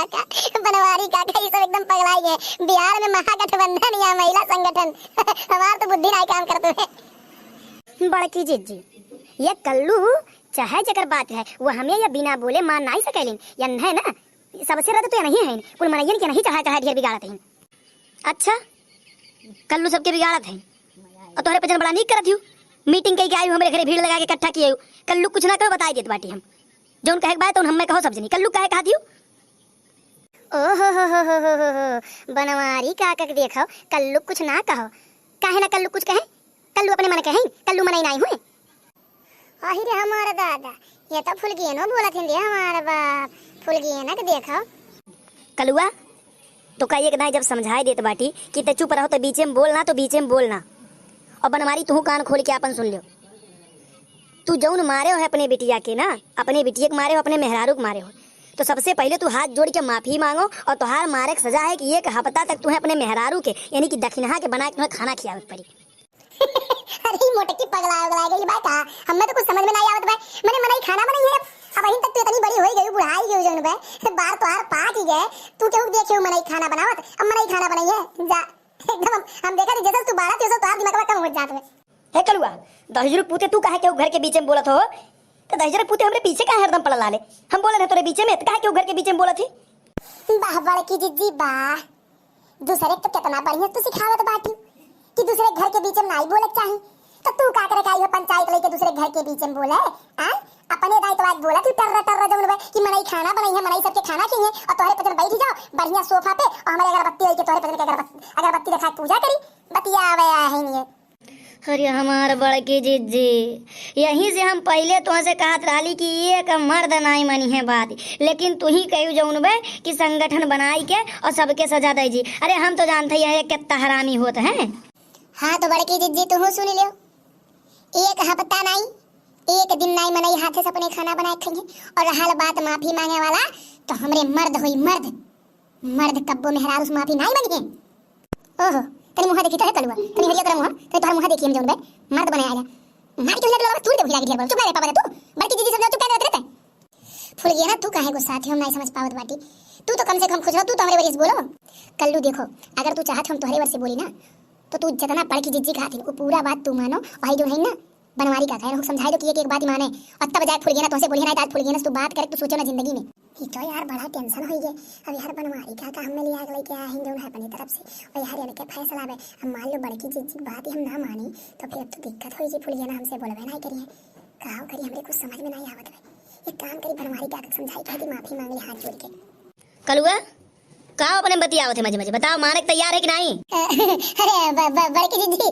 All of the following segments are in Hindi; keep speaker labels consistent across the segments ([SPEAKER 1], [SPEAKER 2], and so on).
[SPEAKER 1] काका, बनवारी काका, ये सब एकदम पगलाई है। बिहार में महागठबंधन या महिला संगठन हमार तो बुद्धि नहीं काम करते है।
[SPEAKER 2] बड़की जीजी ये कल्लू चाहे जकर बात है वो हमें या बिना बोले मान नहीं सकेलिन या है ना, सबसे रद तो या नहीं है कुल मनैयन के नहीं चढ़ा चढ़ा ढेर बिगाड़त है। अच्छा कल्लू सबके बिगाड़त है और तोहरे पजन बड़ा नीक करत हूँ। मीटिंग कई के आयु हमरे घरे भीड़ लगा के इकट्ठा किए कल्लू कुछ ना कहो बताई देत बाटी हम जौन कहे बात तो हमें कहो समझनी कल्लू कहे कहा दियो।
[SPEAKER 1] ओहो हो बनवारी काका के देखो कल्लू कुछ ना कहो, काहे ना कल्लू कुछ कहे, कल्लू अपने मन कहे, कल्लू मन नहीं हुए। अरे हमारा दादा ये तो फुल गिए नो बोलत हिंदी हमारा बाप फुल गिए ना के देखो।
[SPEAKER 2] कलुआ तो का एक दाई जब समझाई देत बाटी कि ते चुप रहो तो बीचे में बोलना तो बीचे में बोलना, और बनवारी तू कान खोल के अपन सुन लियो। तू जौन मारे हो है अपने बिटिया के ना, अपने बिटिया के मारे हो, अपने मेहरारू के मारे हो, तो सबसे पहले तू हाथ जोड़ के माफी मांगो और तुहार मारे की सजा है कि एक हफ्ता तक तुम्हें अपने मेहरारू के यानी कि दक्षिणा के बना के तुम्हें खाना खिलावत पड़ी।
[SPEAKER 1] अरे मोटकी पगला गई बात है, हमें तो कुछ समझ में नहीं आवत भाई। मैंने मनाई खाना बनाई है अब अभी तक तो इतनी बड़ी हो गई बुढ़ाई गई जौन बे बार तो हार पाक ही गए तू क्यों देखे हो मनाई खाना बनावत, अब मनाई खाना बनाई है जा एकदम हम देखा थी जैसे तू बारह तेरे तो दिमाग में कम हो जात में।
[SPEAKER 2] हे कलुआ दहजरू पूते तू काहे के घर के बीच में बोलत हो, तो दहजरू पूते हमरे पीछे काहे हरदम पड़ल लाले, हम बोले तोरे बीच में तो काहे के घर के बीच में बोलत थी।
[SPEAKER 1] वाह बड़की जीजी वाह, दूसरे को कितना बढ़िया तू सिखावत बाटी कि दूसरे घर के बीच में नहीं बोलत चाहिए, तो तू का करे काई हो पंचायत लेके दूसरे घर के बीच में बोले हां अपने दायित्व आज बोला तू टर्रा जौन बे कि मनाई खाना बनाई है, मनाई सबके खाना खिए और तोहरे पजन बैठ जाओ बढ़िया सोफा पे और हमारे अगरबत्ती लेके तोहरे पजन के अगरबत्ती दिखा पूजा करी बतिया आवे है नहीं।
[SPEAKER 2] अरे हमार बड़की जीजी यहीं से हम पहले तो से कहत रही कि एक मर्द नहीं मनी है बात, लेकिन तू ही कहू जौन बे कि संगठन बनाई के और सबके सजा दे जी। अरे हम तो जानते हैं कितना हरामी होत है।
[SPEAKER 1] हाँ तो बड़की जीजी तू सुन लियो, एक हफ्ता नहीं एक दिन नहीं मनाई हाथे से अपने खाना बनाए खाएंगे और हाल बात माफी मांगे वाला तो हमरे मर्द हुई मर्द, मर्द कब्बो मेहरारू से माफी नहीं मांगे। ओहो तनी मुंह देखी तो है कलुआ तनी हरिया कर मुंह तनी तोहर मुंह देखी हम जोन बे मर्द बने आजा मार के लग तू दे भिड़ा के ढेर चुप रह पापा तू बड़की दीदी समझ चुप कर रहते फुल गया ना तू काहे गुस्सा थी हम नहीं समझ पावत बाटी, तू तो कम से कम खुश रहो, तू तो हमारे वजह से बोलो। कल्लू देखो अगर तू चाहत हम तुम्हारे वजह से बोली ना तो तू जितना बड़की जीजी कहा थी वो पूरा बात तू मानो, भाई जो है ना बनवारी का कहे समझाई दो कि एक बात ही माने और तब जाए फुल गया ना तुमसे बोली ना आज फुल गया ना तू बात करे तू सोचो ना जिंदगी में ये तो यार बड़ा टेंशन हो गया। अब यार बनवारी का हमें लिया लेके आया हिंदू है अपनी तरफ से और यार इनके फैसला है हम मान लो बड़की जीजी बात ही हम ना मानी तो फिर अब तो दिक्कत हो जी फुल गया ना हमसे बोलवे नहीं करिए कहा करिए हमरे कुछ समझ में नहीं आवत है। एक काम करी बनवारी का समझाई कह माफी मांग ले हाथ जोड़ के।
[SPEAKER 2] कलुआ कहा अपने बतियाओ थे मजे मजे बताओ माने तैयार है कि नहीं।
[SPEAKER 1] अरे बड़की दीदी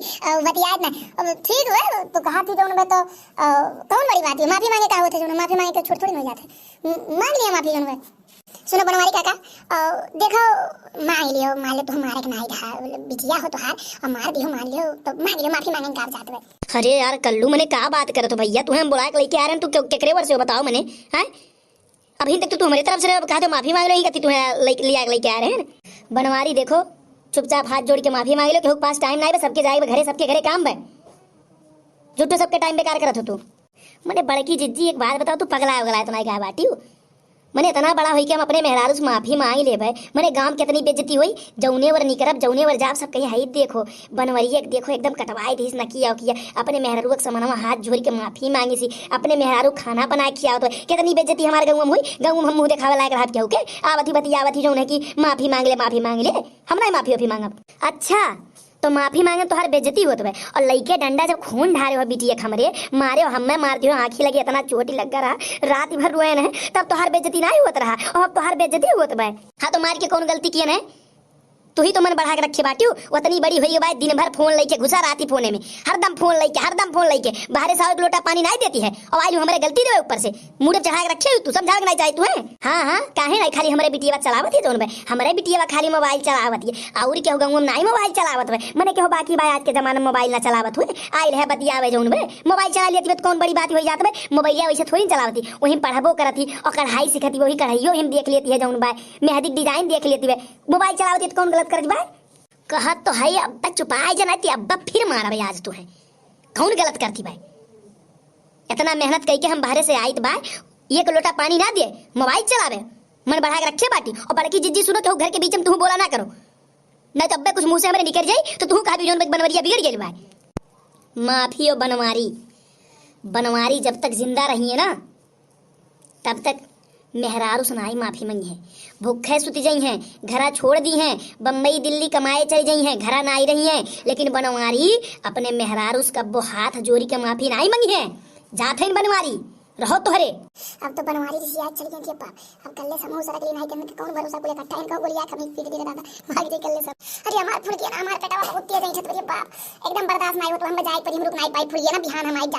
[SPEAKER 1] बतियात ना ठीक है तो कहा थी जोन तो कौन बड़ी बात है माफी मांगे का होते जोन माफी मांगे के छोड़ थोड़ी हो जाते मांग लिया माफी जोन। सुनो बनवारी काका देखो मांग लियो मान लो तो हमारे के नहीं था बिटिया हो तो हार और मार दियो मान लियो तो मांग लियो माफी मांगने का जाते है।
[SPEAKER 2] अरे यार कल्लू मैंने कहा बात करे तो भैया तुम्हें हम बुला के लेके आ रहे हैं, तू केकरे वर्ष से बताओ मैंने हैं अभी तक तो हमारी तरफ से कहा तो माफी मांग रही कि तुम्हें लेके आ रहे हैं। बनवारी देखो चुपचाप हाथ जोड़ के माफी मांग लो कि पास टाइम नहीं सबके जाए घरे सबके घरे काम बे झूठो सबके टाइम बेकार करत हो तू। मैंने बड़की जिज्जी एक बात बताओ तू पगला उगला तो नहीं कहा बाटी मैंने इतना बड़ा हुई कि हम अपने मेहरारू से माफी मांग ले भाई मैंने गांव कितनी बेइज्जती हुई जौने वर निकरब जौने वर जाब सब कहीं हाई देखो बनवरिया देखो एकदम कटवाई थी न किया अपने मेहरारू के समाना हाथ जोड़ के माफी मांगी सी अपने मेहरारू खाना बना खिया तो कितनी बेइज्जती हमारे गाँव में हुई गाँव में हम मुँह दिखावे लायक रहा क्या के आवती बतियावती जो की माफी मांग ले हम नहीं माफी मांगब। अच्छा तो माफी मांगे तो हर बेइज्जती होत है और लइके डंडा जब खून ढारे हो बिटिया हमरे मारे हो हमें मारती हो आंखी लगी इतना चोटी लग रहा रात भर रोए न तब तो हर बेइज्जती नहीं होत रहा और अब तो हर बेइज्जती होत है। हाँ तो मार के कौन गलती किए न तू ही तो मन बढ़ा के रखे बाटियो उतनी बड़ी हुई भाई दिन भर फोन लेके घुसा रहती फोने में हरदम फोन लेके बाहर से एक लोटा पानी नहीं देती है और आज हमारे गलती दे ऊपर से मुंह चढ़ा के रखे तू समझा नहीं चाहे तू है। हाँ काहे नहीं खाली हमारे बिटिया चलावत है तो हमारे बिटिया खाली मोबाइल चलावत है और क्या गाँव में नहीं मोबाइल चलावत है मैंने क्या बाकी भाई आज के जमाने में मोबाइल ना चलावत हुए आई रहे बतियावे जो मोबाइल चला लेती तो कौन बड़ी बात हो जाती है मोबाइल वैसे थोड़ी चलावती वही पढ़बो करती और कढ़ाई सीखती वही कढ़ाइयो हम देख लेती है जौन भाई मेहंदी डिजाइन देख लेती है मोबाइल चलावती तो कौन गलत कर भाई कहा तो है अब तक छुपाए जनाती अब फिर मारा भाई आज तो है कौन गलत करती भाई इतना मेहनत करके हम बाहर से आई तो भाई एक लोटा पानी ना दिए मोबाइल चलावे मन बढ़ा के रखे बाटी और बड़की जिज्जी सुनो तो घर के बीच में तू बोला ना करो, नहीं तो अब्बे कुछ मुंह से हमरे निकल जाए तो तू कहा भी जोन बनवरिया बिगड़ गेल बा। माफी और बनवारी, बनवारी जब तक जिंदा रही है ना तब तक मेहरारू सुनाई माफी मंगी है। भूखे सुती गई हैं, घरा छोड़ दी हैं, बम्बई दिल्ली कमाए चली गई हैं, घरा ना आई रही हैं, लेकिन बनवारी अपने मेहरारू का वो हाथ जोड़ी के माफी नहीं मंगी है। जाते हैं बनवारी रहो तोहरे।
[SPEAKER 1] अब तो बनवारी जी याद चल गई थी अब्बा। अब कल्ले समोसा रख लेना है कि कौन भरोसा को इकट्ठा इनका गोलियां खमीर पी के दे दादा भाग दे कल्ले सब। अरे हमार फुल के ना हमार पेटवा बहुत तेज है छत पर बाप एकदम बर्दाश्त नहीं हो तो हम जाए पर हम रुक नहीं पाई फुल ना बिहान हम आई